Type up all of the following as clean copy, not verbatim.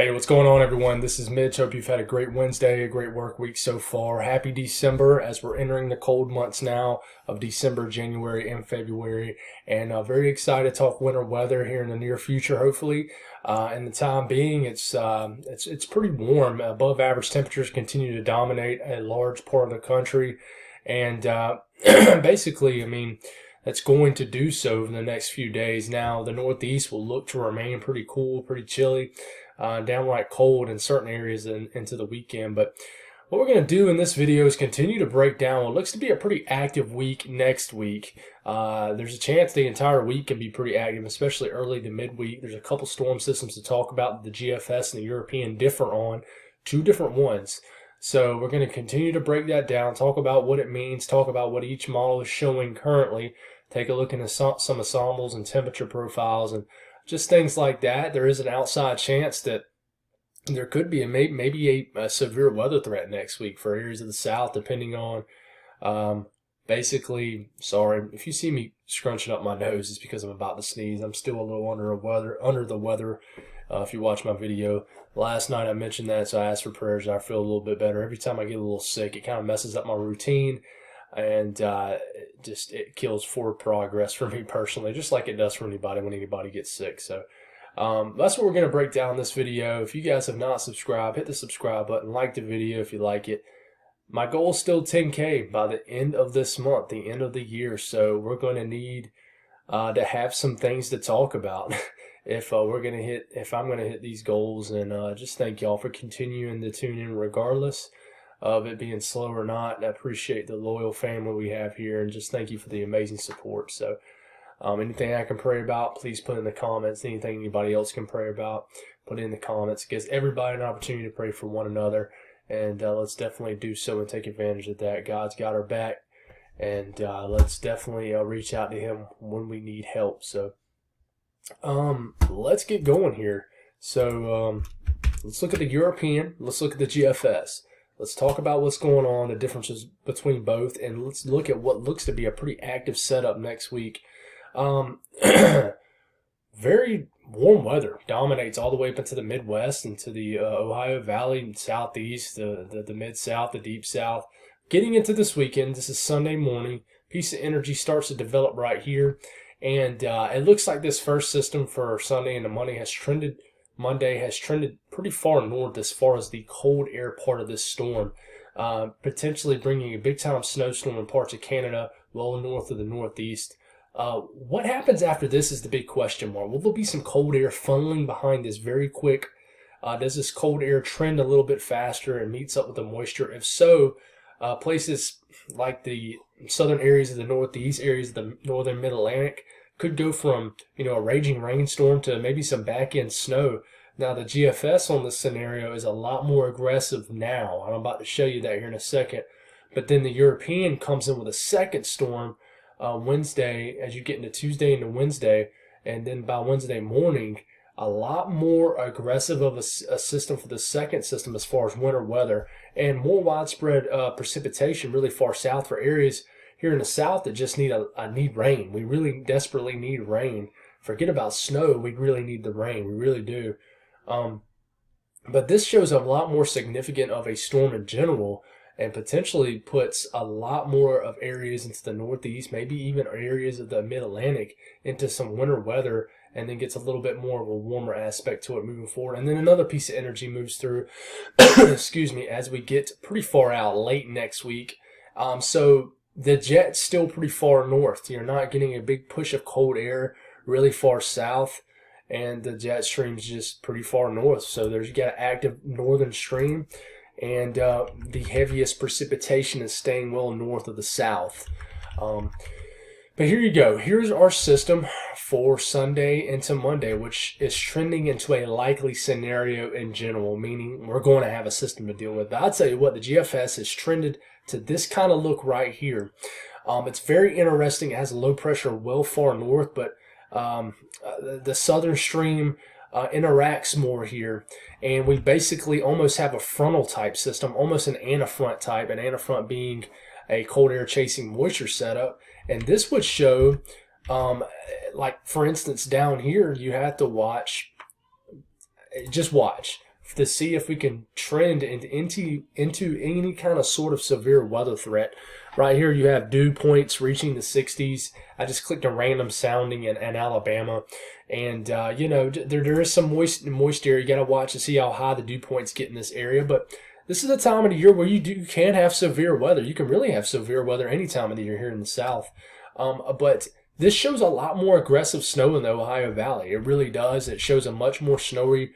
Hey, what's going on, everyone? This is Mitch. Hope you've had a great Wednesday, a great work week so far. Happy December as we're entering the cold months now of December, January, and February. And very excited to talk winter weather here in the near future, hopefully. In the time being, it's pretty warm. Above average temperatures continue to dominate a large part of the country. And basically, that's going to do so over the next few days. Now, the Northeast will look to remain pretty cool, pretty chilly, downright cold in certain areas into the weekend. But what we're going to do in this video is continue to break down what looks to be a pretty active week next week. There's a chance the entire week can be pretty active, especially early to midweek. There's a couple storm systems to talk about, the GFS and the European differ on, two different ones. So we're going to continue to break that down, talk about what it means, talk about what each model is showing currently, take a look into some ensembles and temperature profiles and just things like that. There is an outside chance that there could be maybe a severe weather threat next week for areas of the South, depending on basically, sorry, if you see me scrunching up my nose, it's because I'm about to sneeze. I'm still a little under the weather. If you watch my video last night, I mentioned that, so I asked for prayers. I feel a little bit better. Every time I get a little sick, it kind of messes up my routine, and it kills forward progress for me personally, just like it does for anybody when anybody gets sick. So that's what we're going to break down in this video. If you guys have not subscribed, hit the subscribe button, like the video if you like it. My goal is still 10K by the end of this month, the end of the year. So we're going to need to have some things to talk about if I'm going to hit these goals. And just thank y'all for continuing to tune in regardless of it being slow or not. I appreciate the loyal family we have here, and just thank you for the amazing support. So anything I can pray about, please put in the comments. Anything anybody else can pray about, put it in the comments. It gives everybody an opportunity to pray for one another, and let's definitely do so and take advantage of that. God's got our back, and let's definitely reach out to him when we need help. So let's get going here. So let's look at the European, let's look at the GFS. Let's talk about what's going on, the differences between both, and let's look at what looks to be a pretty active setup next week. Very warm weather dominates all the way up into the Midwest, into the Ohio Valley, Southeast, the Mid-South, the Deep South. Getting into this weekend, this is Sunday morning, piece of energy starts to develop right here, and it looks like this first system for Sunday and the Monday has trended pretty far north as far as the cold air part of this storm, potentially bringing a big-time snowstorm in parts of Canada, well north of the Northeast. What happens after this is the big question mark. Will there be some cold air funneling behind this very quick? Does this cold air trend a little bit faster and meets up with the moisture? If so, places like the southern areas of the Northeast, areas of the northern Mid-Atlantic, could go from, a raging rainstorm to maybe some back-end snow. Now, the GFS on this scenario is a lot more aggressive now. I'm about to show you that here in a second. But then the European comes in with a second storm Wednesday as you get into Tuesday into Wednesday. And then by Wednesday morning, a lot more aggressive of a system for the second system as far as winter weather. And more widespread precipitation really far south for areas here in the South that just need rain. We really desperately need rain. Forget about snow. We really need the rain. We really do. But this shows a lot more significant of a storm in general, and potentially puts a lot more of areas into the Northeast, maybe even areas of the Mid-Atlantic into some winter weather, and then gets a little bit more of a warmer aspect to it moving forward. And then another piece of energy moves through, excuse me, as we get pretty far out late next week. So the jet's still pretty far north. You're not getting a big push of cold air really far south, and the jet stream's just pretty far north. So you got an active northern stream, and the heaviest precipitation is staying well north of the south. But here you go. Here's our system for Sunday into Monday, which is trending into a likely scenario in general, meaning we're going to have a system to deal with. But I'll tell you what, the GFS has trended to this kind of look right here. It's very interesting. It has a low pressure well far north, but the southern stream interacts more here, and we basically almost have a frontal type system, almost an antifront type, an antifront being a cold air chasing moisture setup. And this would show, like for instance down here, you have to just watch to see if we can trend into any kind of sort of severe weather threat. Right here, you have dew points reaching the 60s. I just clicked a random sounding in Alabama, and there is some moist area. You got to watch to see how high the dew points get in this area, but this is a time of the year where you can have severe weather. You can really have severe weather any time of the year here in the South. But this shows a lot more aggressive snow in the Ohio Valley. It really does. It shows a much more snowy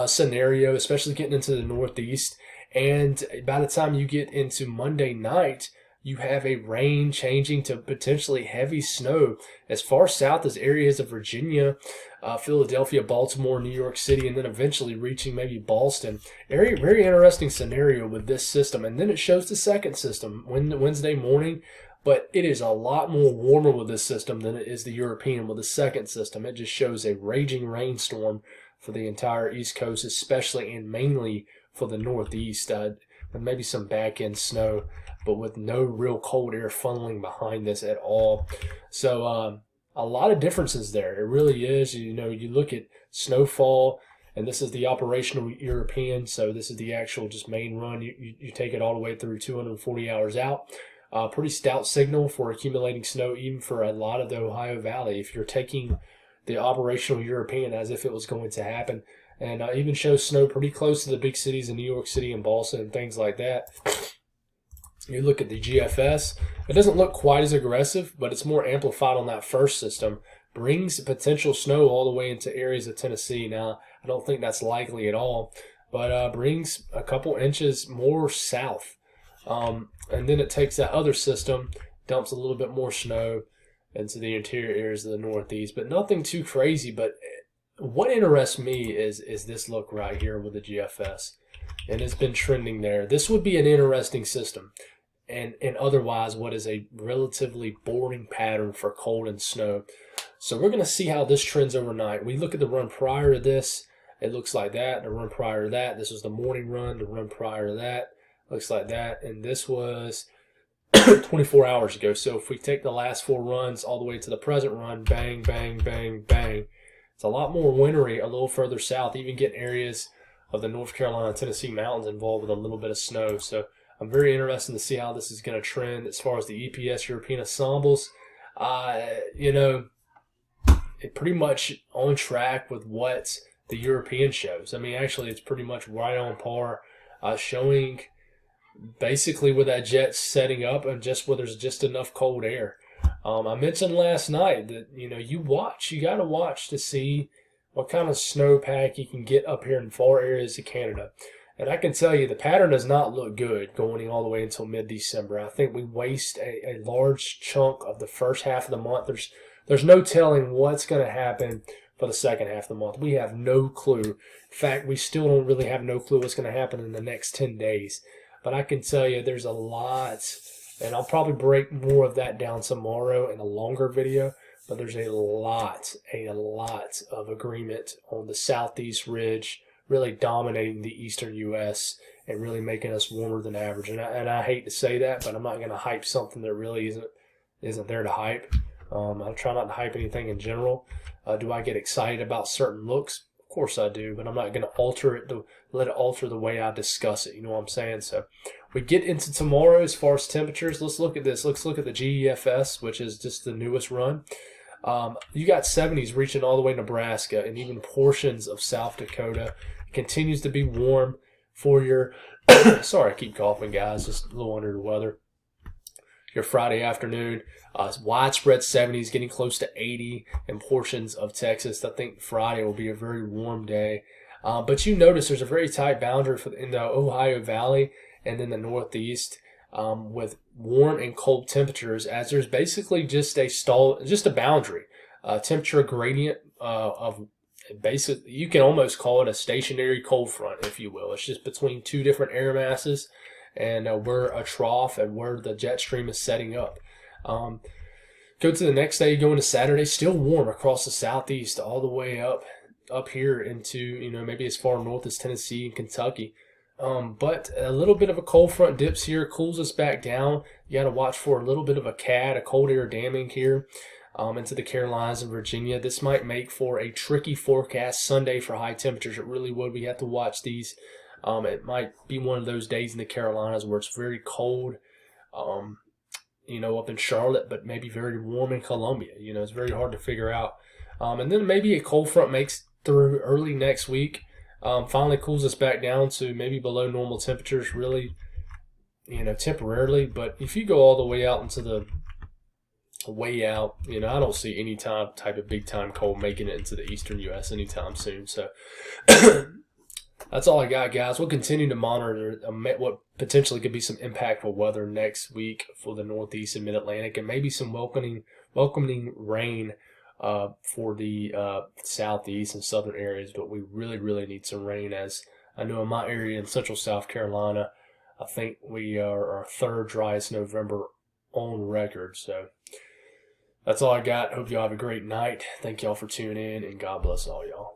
scenario, especially getting into the Northeast. And by the time you get into Monday night, you have a rain changing to potentially heavy snow as far south as areas of Virginia, Philadelphia, Baltimore, New York City, and then eventually reaching maybe Boston. Very, very interesting scenario with this system. And then it shows the second system Wednesday morning, but it is a lot more warmer with this system than it is the European with the second system. It just shows a raging rainstorm for the entire East Coast, especially and mainly for the Northeast, with maybe some back-end snow, but with no real cold air funneling behind this at all. So a lot of differences there. It really is. You look at snowfall, and this is the operational European, so this is the actual just main run. You take it all the way through 240 hours out. Pretty stout signal for accumulating snow, even for a lot of the Ohio Valley. If you're taking the operational European as if it was going to happen, and even shows snow pretty close to the big cities in New York City and Boston and things like that. You look at the GFS, it doesn't look quite as aggressive, but it's more amplified on that first system. Brings potential snow all the way into areas of Tennessee. Now, I don't think that's likely at all, but brings a couple inches more south. And then it takes that other system, dumps a little bit more snow into the interior areas of the Northeast, but nothing too crazy. But what interests me is this look right here with the GFS, and it's been trending there. This would be an interesting system, and otherwise what is a relatively boring pattern for cold and snow. So we're going to see how this trends overnight. We look at the run prior to this, it looks like that. The run prior to that, this was the morning run. The run prior to that looks like that, and this was 24 hours ago. So if we take the last 4 runs all the way to the present run, bang, bang, bang, bang. It's a lot more wintry a little further south, even getting areas of the North Carolina, Tennessee mountains involved with a little bit of snow. So I'm very interested to see how this is going to trend as far as the EPS European ensembles. It pretty much on track with what the European shows. I mean, actually, it's pretty much right on par, showing basically with that jet setting up and just where there's just enough cold air. I mentioned last night that, you got to watch to see what kind of snowpack you can get up here in far areas of Canada. And I can tell you the pattern does not look good going all the way until mid-December. I think we waste a large chunk of the first half of the month. There's no telling what's going to happen for the second half of the month. We have no clue. In fact, we still don't really have no clue what's going to happen in the next 10 days. But I can tell you there's a lot, and I'll probably break more of that down tomorrow in a longer video, but there's a lot of agreement on the southeast ridge really dominating the eastern U.S. and really making us warmer than average. And I hate to say that, but I'm not going to hype something that really isn't there to hype. I try not to hype anything in general. Do I get excited about certain looks? Of course I do, but I'm not going to let it alter the way I discuss it. You know what I'm saying? So we get into tomorrow as far as temperatures. Let's look at this. Let's look at the GEFS, which is just the newest run. You got 70s reaching all the way to Nebraska and even portions of South Dakota. It continues to be warm for your sorry, I keep coughing, guys. Just a little under the weather. Your Friday afternoon, widespread 70s, getting close to 80 in portions of Texas. I think Friday will be a very warm day. But you notice there's a very tight boundary in the Ohio Valley and then the Northeast with warm and cold temperatures, as there's basically just a boundary, temperature gradient of basically, you can almost call it a stationary cold front, if you will. It's just between two different air masses, and where a trough and where the jet stream is setting up. Go to the next day, go into Saturday, still warm across the southeast all the way up here into, maybe as far north as Tennessee and Kentucky. But a little bit of a cold front dips here, cools us back down. You got to watch for a little bit of a cold air damming here. into the Carolinas and Virginia. This might make for a tricky forecast Sunday for high temperatures. It really would. We have to watch these. It might be one of those days in the Carolinas where it's very cold, up in Charlotte, but maybe very warm in Columbia. It's very hard to figure out. And then maybe a cold front makes through early next week. Finally cools us back down to maybe below normal temperatures, really, temporarily. But if you go all the way out into the way out, I don't see any type of big time cold making it into the eastern U.S. anytime soon. So that's all I got, guys. We'll continue to monitor what potentially could be some impactful weather next week for the Northeast and Mid-Atlantic, and maybe some welcoming rain for the Southeast and Southern areas. But we really, really need some rain, as I know in my area in Central South Carolina, I think we are our third driest November on record. So that's all I got. Hope y'all have a great night. Thank y'all for tuning in, and God bless all y'all.